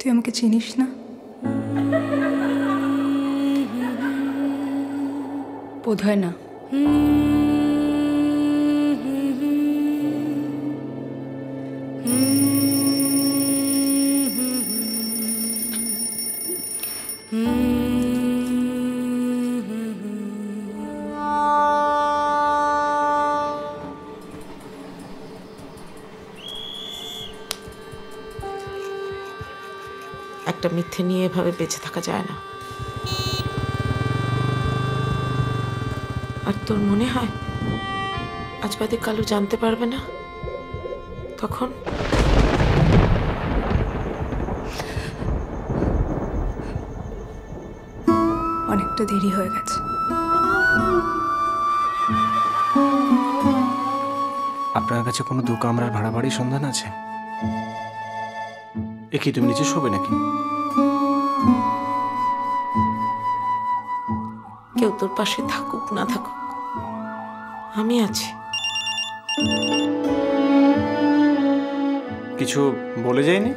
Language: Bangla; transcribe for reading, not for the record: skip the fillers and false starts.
তুই আমাকে চিনিস না? বোধহয় না। একটা মিথ্যে নিয়ে এভাবে বেঁচে থাকা যায় না। আর তোর মনে হয় আজ বাদে কালু জানতে পারবে না? তখন অনেকটা দেরি হয়ে গেছে। আপনার কাছে কোনো 2 কামরার ভাড়া বাড়ির সন্ধান আছে? এ কি তুমি নিচে শোবে নাকি? কেউ তোর পাশে থাকুক না থাকুক, আমি আছি। কিছু বলে যায়নি?